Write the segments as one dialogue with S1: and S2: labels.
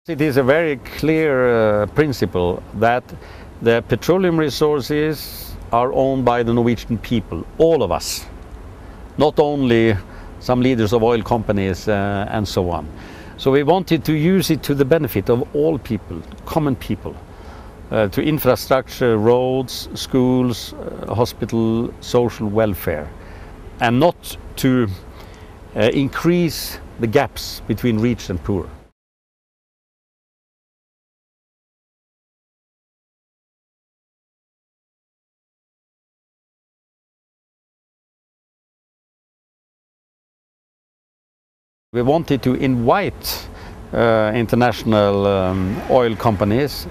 S1: It is a very clear principle that the petroleum resources are owned by the Norwegian people, all of us, not only some leaders of oil companies and so on. So we wanted to use it to the benefit of all people, common people, to infrastructure, roads, schools, hospital, social welfare, and not to increase the gaps between rich and poor. We wanted to invite international oil companies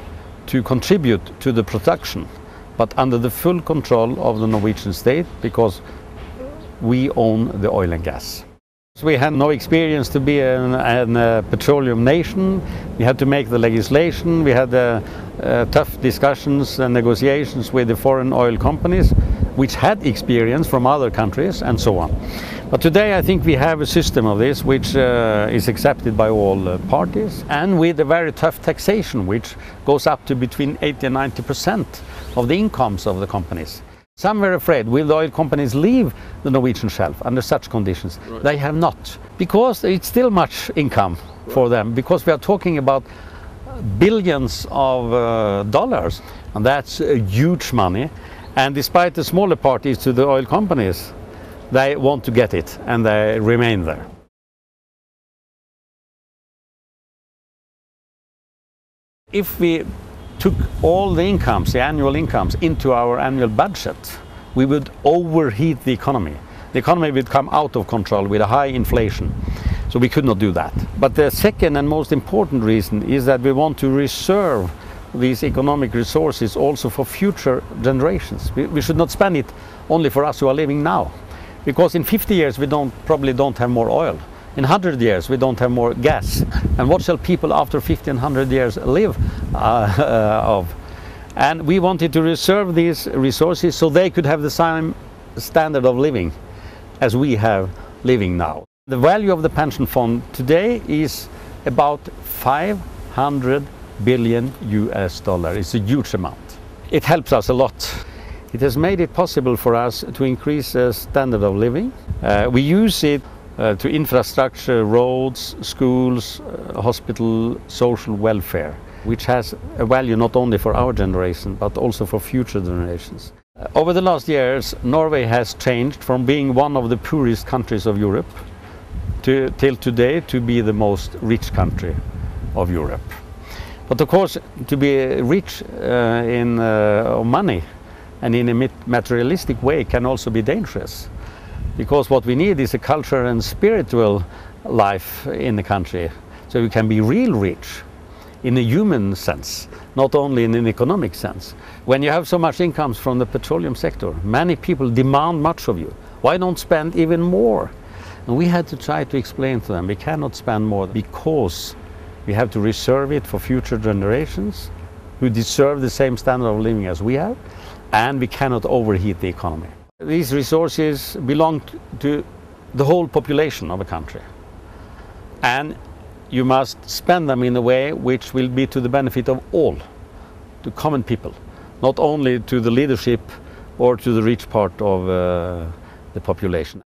S1: to contribute to the production, but under the full control of the Norwegian state, because we own the oil and gas. We had no experience to be a petroleum nation. We had to make the legislation. We had tough discussions and negotiations with the foreign oil companies, which had experience from other countries and so on. But today I think we have a system of this which is accepted by all parties, and with a very tough taxation which goes up to between 80 and 90% of the incomes of the companies. Some were afraid, will the oil companies leave the Norwegian shelf under such conditions? Right. They have not, because it's still much income for them, because we are talking about billions of dollars, and that's huge money. And despite the smaller parties to the oil companies, they want to get it, and they remain there. If we took all the incomes, the annual incomes, into our annual budget, we would overheat the economy. The economy would come out of control with a high inflation. So we could not do that. But the second and most important reason is that we want to reserve these economic resources also for future generations. We should not spend it only for us who are living now. Because in 50 years we probably don't have more oil. In 100 years we don't have more gas. And what shall people after 50 and 100 years live of? And we wanted to reserve these resources so they could have the same standard of living as we have living now. The value of the pension fund today is about 500 billion US dollars. It's a huge amount. It helps us a lot. It has made it possible for us to increase the standard of living. We use it to infrastructure, roads, schools, hospital, social welfare, which has a value not only for our generation, but also for future generations. Over the last years, Norway has changed from being one of the poorest countries of Europe till today to be the most rich country of Europe. But of course, to be rich in money and in a materialistic way can also be dangerous. Because what we need is a cultural and spiritual life in the country, so we can be real rich in a human sense, not only in an economic sense. When you have so much incomes from the petroleum sector, many people demand much of you. Why don't spend even more? And we had to try to explain to them, we cannot spend more because we have to reserve it for future generations who deserve the same standard of living as we have, and we cannot overheat the economy. These resources belong to the whole population of a country, and you must spend them in a way which will be to the benefit of all, to common people, not only to the leadership or to the rich part of the population.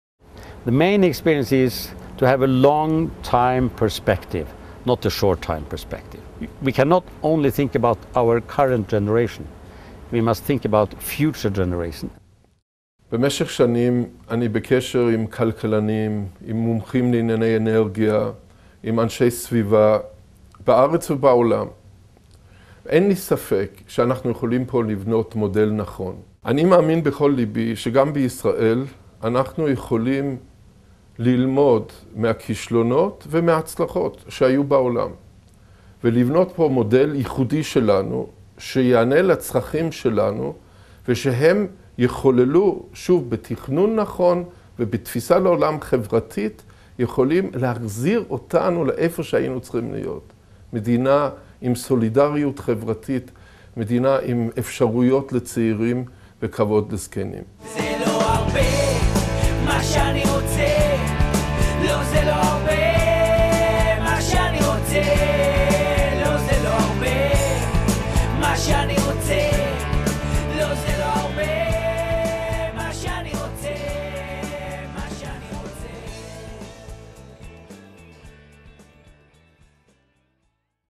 S1: The main experience is to have a long time perspective, not a short time perspective. We cannot only think about our current generation, we must think about future generation.
S2: במשך שנים אני בקשר עם כלכלנים, עם מומחים לענייני אנרגיה, עם אנשי סביבה, בארץ ובעולם. אין לי ספק שאנחנו יכולים פה לבנות מודל נכון. אני מאמין בכל ליבי שגם בישראל אנחנו יכולים ללמוד מהכישלונות ומההצלחות שהיו בעולם. ולבנות פה מודל ייחודי שלנו, שיענה לצרכים שלנו, ושהם יחוללו, שוב, בתכנון נכון ובתפיסה לעולם חברתית, יכולים להחזיר אותנו לאיפה שהיינו צריכים להיות. מדינה עם סולידריות חברתית, מדינה עם אפשרויות לצעירים וכבוד לזקנים. זה לא הרבה מה שאני רוצה